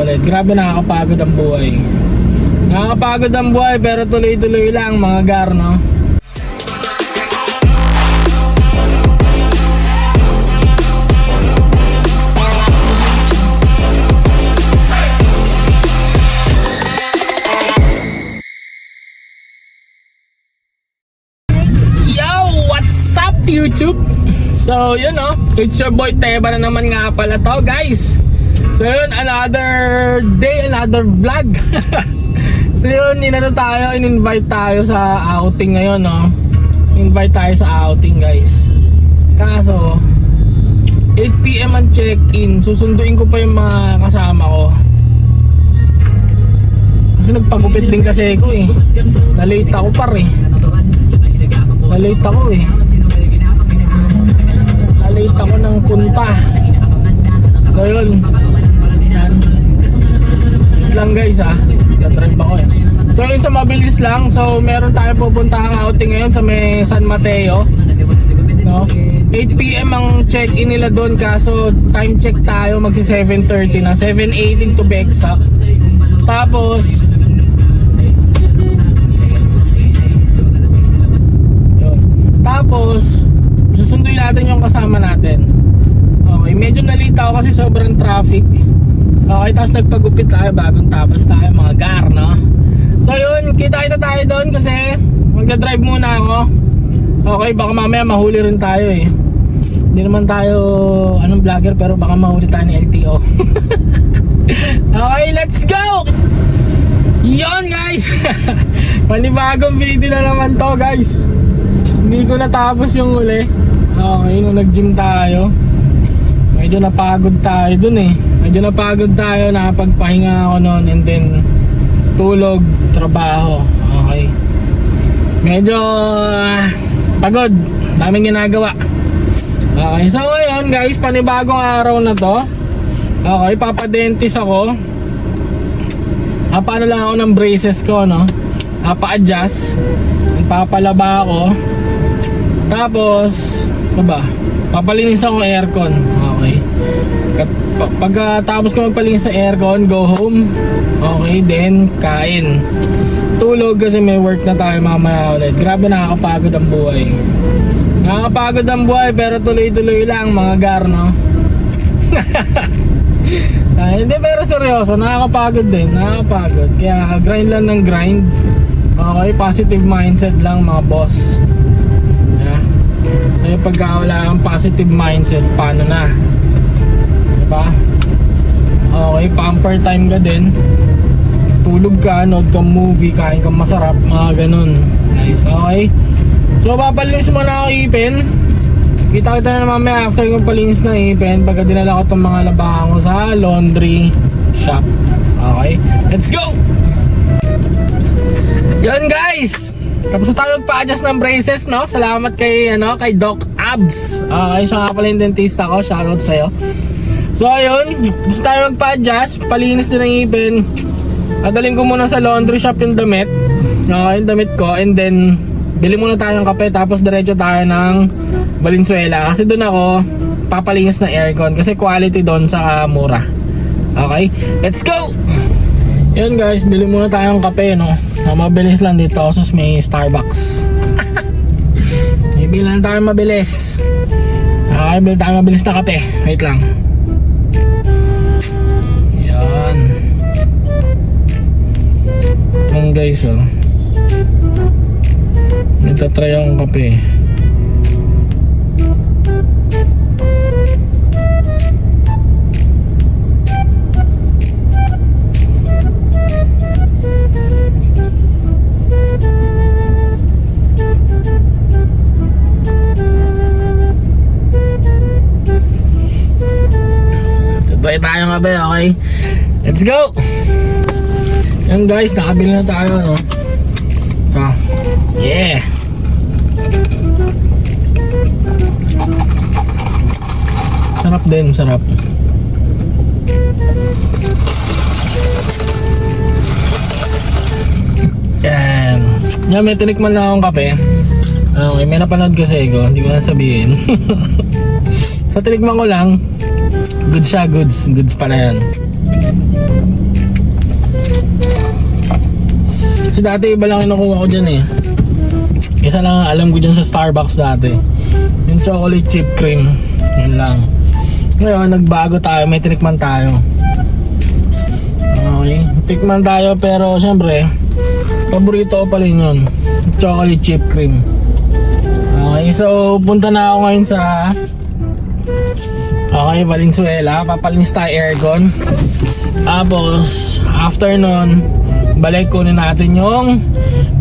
Grabe, nakakapagod ang buhay. Nakakapagod ang buhay pero tuloy-tuloy lang mga gar, no? Yo! What's up YouTube? So yun, no? It's your boy Teba na naman nga pala to, guys. So yun, another day, another vlog. So yun, in-invite tayo sa outing ngayon, no? Invite tayo sa outing, guys. Kaso 8 PM ang check-in. Susunduin ko pa yung mga kasama ko. Kasi nagpagupit din kasi ako eh. Na-late ako pare. Na-late ako eh. Na-late ako ng punta. So yun. Yan lang guys ha. Na-drive ako eh. So yun, sa mabilis lang. So meron tayo pupuntahang outing ngayon sa may San Mateo, no? 8 PM ang check-in nila doon. Kaso time check tayo, magsi 7:30 na, 7:18 to be exact. Tapos yun. Tapos susunduin natin yung kasama natin. Okay, medyo nalita ako kasi sobrang traffic. Okay, tapos nagpagupit tayo, bagong tapos tayo mga gar, no? So yun, kita tayo doon kasi magdadrive muna ako. Okay, baka mamaya mahuli rin tayo eh. Hindi naman tayo anong vlogger, pero baka mahuli tayo ni LTO. Okay, let's go! Yun guys! Panibagong video na naman to guys. Hindi ko natapos yung huli. Okay, nung nag-gym tayo, medyo napagod tayo dun eh. Medyo napagod tayo, nakapagpahinga ako noon, and then tulog, trabaho. Okay. Medyo pagod, daming ginagawa. Okay, so ngayon guys, panibagong araw na to. Okay, papadentist ako. Paano lang ako ng braces ko, no? Pa-adjust. Papalaba ako. Tapos ano ba? Papalinis ako ng aircon. Okay. Pagkatapos ko magpalinis sa aircon, go home. Okay, then kain. Tulog kasi may work na tayo mamaya ulit. Grabe, nakakapagod ang buhay. Nakakapagod ang buhay pero tuloy-tuloy lang mga gar, no? Hindi, pero seryoso, nakakapagod din. Nakakapagod. Kaya grind lang ng grind. Okay, positive mindset lang mga boss. Yeah. So pagka wala kang positive mindset, paano na? Diba? Okay, pamper time ka din. Tulog ka, nood kang movie, kain kang masarap, mga ganun. Nice, okay. So papalinis muna ako ipin. Kita na mamaya after yung palinis ng ipin, pagka dinala ko itong mga labahan ko sa laundry shop. Okay, let's go! Yun guys, tapos tayo magpa-adjust ng braces, no? Salamat kay kay Doc Abs. Okay, siya nga pala yung dentista ko. Shoutout sa'yo. So ayun, tapos tayo magpa-adjust, palinis din ng ipin. Adaling ko muna sa laundry shop yung damit. Okay, yung damit ko, and then bili muna tayo ng kape, tapos diretso tayo ng Valenzuela. Kasi doon ako papalinis ng aircon, kasi quality doon sa mura. Okay, let's go! Yun guys, bili muna tayo ng kape, no? Mabilis lang dito kasi may Starbucks. Bili lang tayo mabilis. Okay, bili tayo mabilis na kape. Wait lang. Yan. Yan guys, oh. Nagtatry akong kape. Sabay tayo nga ba, okay? Let's go! Yan guys, nakabili na tayo, no? Yeah! Sarap din, sarap. Yan. Yan, may tinikman lang akong kape. Okay, may napanood kasi ko, hindi ko na sabihin. Sa tinikman ko lang, goods siya, goods pala yan. Kasi dati iba lang kinukuha ko dyan eh. Isa lang ang alam ko dyan sa Starbucks dati. Yung chocolate chip cream. Yun lang. Ngayon, nagbago tayo. May tinikman tayo. Okay. Tikman tayo pero syempre, paborito ko pa rin yun. Chocolate chip cream. Okay. So, punta na ako ngayon sa Valenzuela. Papalinis tayo aircon. Tapos, after nun, balik kunin natin yung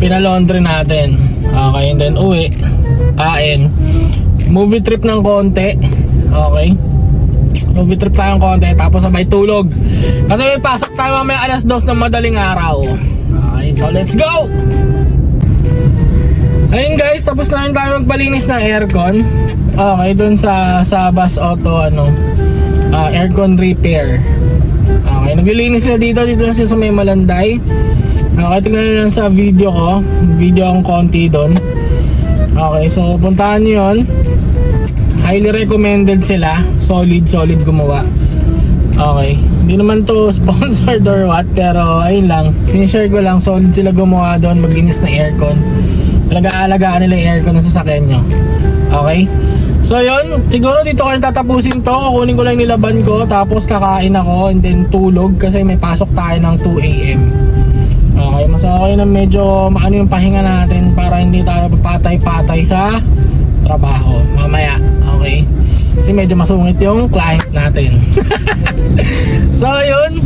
pinalaundry natin. Okay, and then uwi, kain, movie trip ng konti. Okay, movie trip tayo ng konti, tapos sabay tulog. Kasi may pasok tayo mamaya alas 2 ng madaling araw. Okay, so let's go! Ayun guys, tapos na rin tayo magpalinis ng aircon. Okay, dun sa Bus Auto, aircon repair. Okay, naglilinis na dito na siya sa may Malanday. Okay, tignan nyo lang sa video ko. Video akong konti doon. Okay, so puntahan nyo yun. Highly recommended sila. Solid gumawa. Okay, hindi naman to sponsored or what, pero ayun lang, sinishare ko lang. Solid sila gumawa doon, maglinis na aircon. Alagaan nila yung aircon na sasakyan nyo. Okay, so yun, siguro dito ko rin tatapusin to. Kukunin ko lang yung nilaban ko, tapos kakain ako and then tulog kasi may pasok tayo ng 2 AM. Okay, mas okay na medyo maano yung pahinga natin para hindi tayo papatay-patay sa trabaho mamaya. Okay, kasi medyo masungit yung client natin. So yun,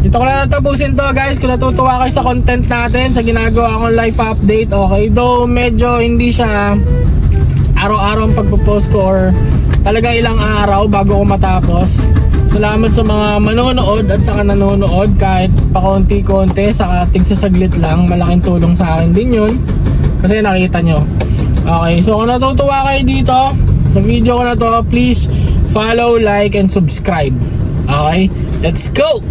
dito ko na natapusin to guys. Kung natutuwa kayo sa content natin, sa ginagawa kong life update, okay, though medyo hindi siya araw-araw ang pagpo-post ko or talaga ilang araw bago ko matapos. Salamat sa mga manonood at saka nanonood kahit pakonti-konti, saka tigsasaglit lang. Malaking tulong sa akin din yun kasi nakita nyo. Okay, so kung natutuwa kayo dito sa video ko na to, please follow, like, and subscribe. Okay, let's go!